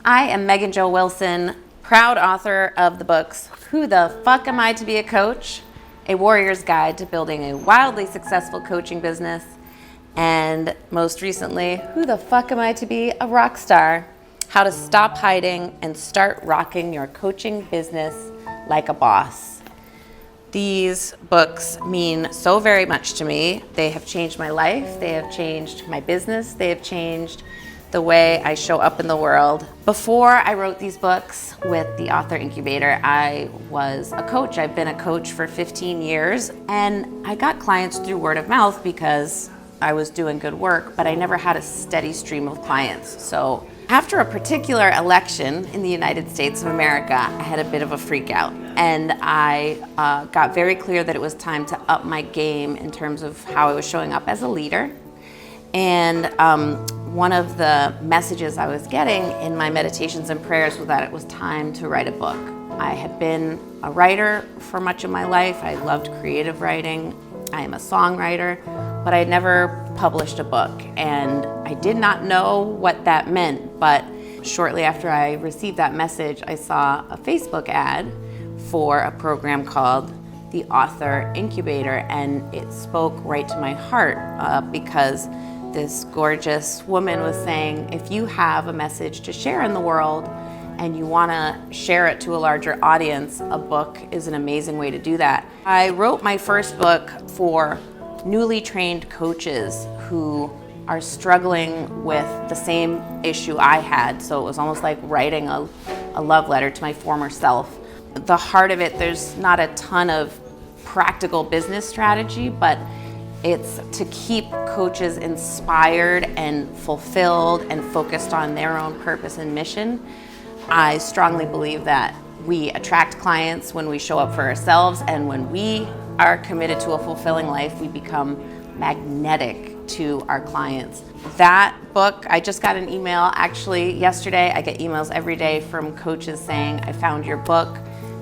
I am Megan Jo Wilson, proud author of the books Who the Fuck Am I to Be a Coach? A Warrior's Guide to Building a Wildly Successful Coaching Business, and most recently, Who the Fuck Am I to Be a Rock Star? How to Stop Hiding and Start Rocking Your Coaching Business Like a Boss. These books mean so very much to me. They have changed my life, they have changed my business, they have changed the way I show up in the world. Before I wrote these books with the Author Incubator, I was a coach. I've been a coach for 15 years, and I got clients through word of mouth because I was doing good work, but I never had a steady stream of clients. So after a particular election in the United States of America, I had a bit of a freak out, and I got very clear that it was time to up my game in terms of how I was showing up as a leader. And one of the messages I was getting in my meditations and prayers was that it was time to write a book. I had been a writer for much of my life. I loved creative writing. I am a songwriter, but I had never published a book, and I did not know what that meant. But shortly after I received that message, I saw a Facebook ad for a program called the Author Incubator, and it spoke right to my heart because this gorgeous woman was saying, if you have a message to share in the world and you want to share it to a larger audience, a book is an amazing way to do that. I wrote my first book for newly trained coaches who are struggling with the same issue I had. So it was almost like writing a love letter to my former self. The heart of it, there's not a ton of practical business strategy, but it's to keep coaches inspired and fulfilled and focused on their own purpose and mission. I strongly believe that we attract clients when we show up for ourselves, and when we are committed to a fulfilling life, we become magnetic to our clients. That book, I just got an email actually yesterday. I get emails every day from coaches saying, I found your book.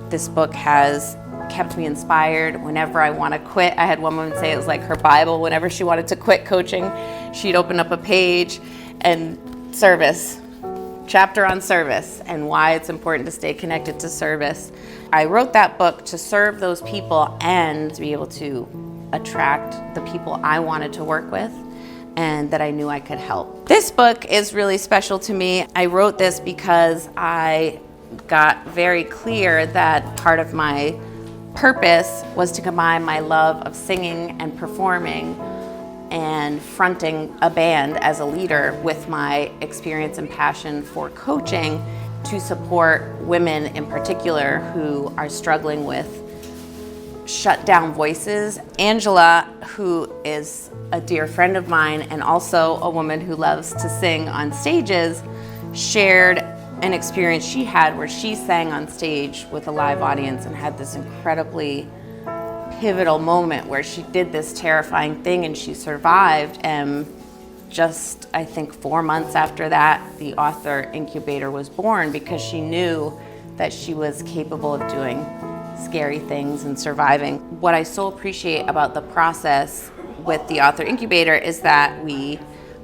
This book has kept me inspired whenever I want to quit. I had one woman say it was like her Bible. Whenever she wanted to quit coaching, she'd open up a page and service, chapter on service and why it's important to stay connected to service. I wrote that book to serve those people and to be able to attract the people I wanted to work with and that I knew I could help. This book is really special to me. I wrote this because I got very clear that part of my purpose was to combine my love of singing and performing and fronting a band as a leader with my experience and passion for coaching to support women in particular who are struggling with shut down voices. Angela, who is a dear friend of mine and also a woman who loves to sing on stages, shared an experience she had where she sang on stage with a live audience and had this incredibly pivotal moment where she did this terrifying thing and she survived. And just, I think 4 months after that, the Author Incubator was born because she knew that she was capable of doing scary things and surviving. What I so appreciate about the process with the Author Incubator is that we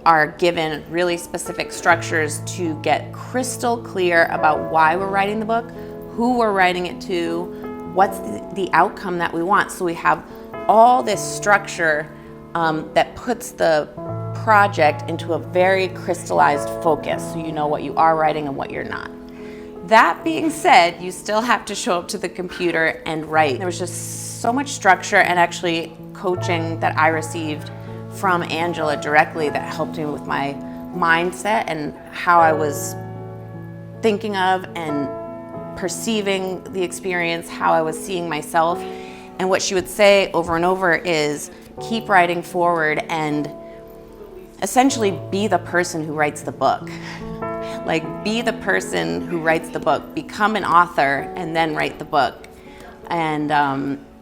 are given really specific structures to get crystal clear about why we're writing the book, who we're writing it to, what's the outcome that we want. So we have all this structure that puts the project into a very crystallized focus, so you know what you are writing and what you're not. That being said, you still have to show up to the computer and write. There was just so much structure and actually coaching that I received from Angela directly that helped me with my mindset and how I was thinking of and perceiving the experience, how I was seeing myself. And what she would say over and over is keep writing forward and essentially be the person who writes the book. Like, be the person who writes the book, become an author and then write the book. And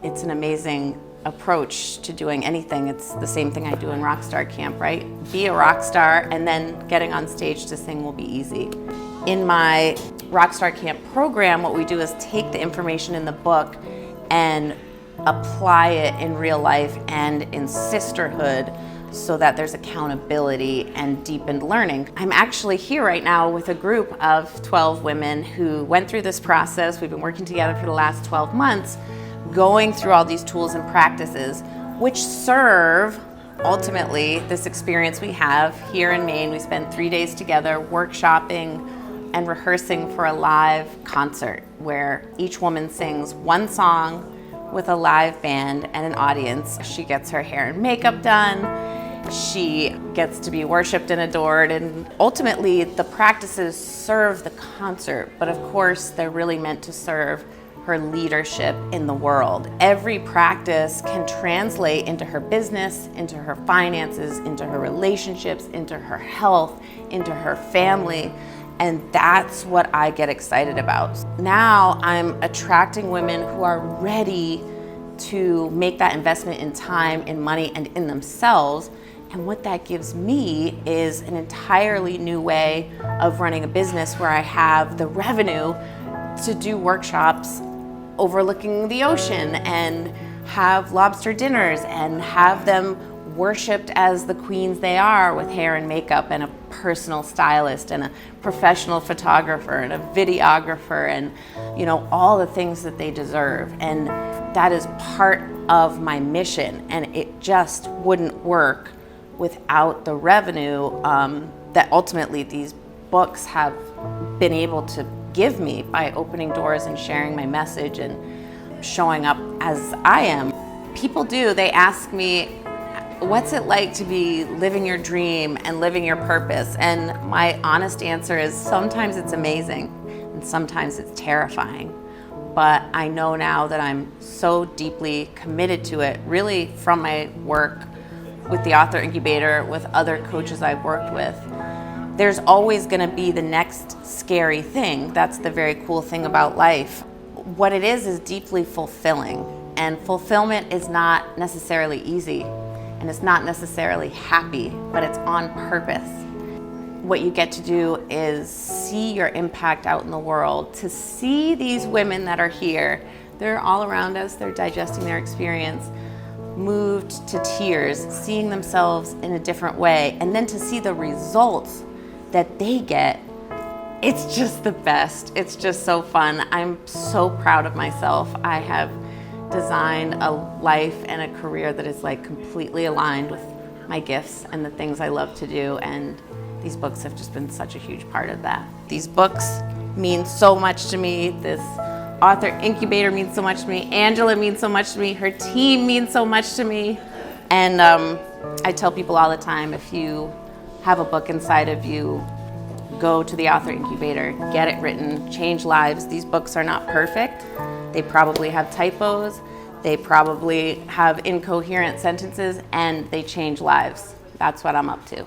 it's an amazing approach to doing anything. It's the same thing I do in Rockstar Camp, right? Be a rock star and then getting on stage to sing will be easy. In my Rockstar Camp program, what we do is take the information in the book and apply it in real life and in sisterhood so that there's accountability and deepened learning. I'm actually here right now with a group of 12 women who went through this process. We've been working together for the last 12 months, going through all these tools and practices, which serve ultimately this experience we have here in Maine. We spend 3 days together workshopping and rehearsing for a live concert where each woman sings one song with a live band and an audience. She gets her hair and makeup done. She gets to be worshiped and adored, and ultimately the practices serve the concert, but of course they're really meant to serve her leadership in the world. Every practice can translate into her business, into her finances, into her relationships, into her health, into her family, and that's what I get excited about. Now I'm attracting women who are ready to make that investment in time, in money, and in themselves. And what that gives me is an entirely new way of running a business where I have the revenue to do workshops overlooking the ocean and have lobster dinners and have them worshipped as the queens they are, with hair and makeup and a personal stylist and a professional photographer and a videographer and, you know, all the things that they deserve. And that is part of my mission, and it just wouldn't work without the revenue that ultimately these books have been able to give me by opening doors and sharing my message and showing up as I am. People they ask me, what's it like to be living your dream and living your purpose? And my honest answer is sometimes it's amazing and sometimes it's terrifying. But I know now that I'm so deeply committed to it, really from my work with the Author Incubator, with other coaches I've worked with. There's always gonna be the next scary thing. That's the very cool thing about life. What it is deeply fulfilling. And fulfillment is not necessarily easy, and it's not necessarily happy, but it's on purpose. What you get to do is see your impact out in the world, to see these women that are here. They're all around us, they're digesting their experience, moved to tears, seeing themselves in a different way, and then to see the results that they get. It's just the best. It's just so fun. I'm so proud of myself. I have designed a life and a career that is like completely aligned with my gifts and the things I love to do, and these books have just been such a huge part of that. These books mean so much to me. This Author Incubator means so much to me. Angela means so much to me. Her team means so much to me. And I tell people all the time, if you have a book inside of you, go to the Author Incubator, get it written, change lives. These books are not perfect. They probably have typos. They probably have incoherent sentences, and they change lives. That's what I'm up to.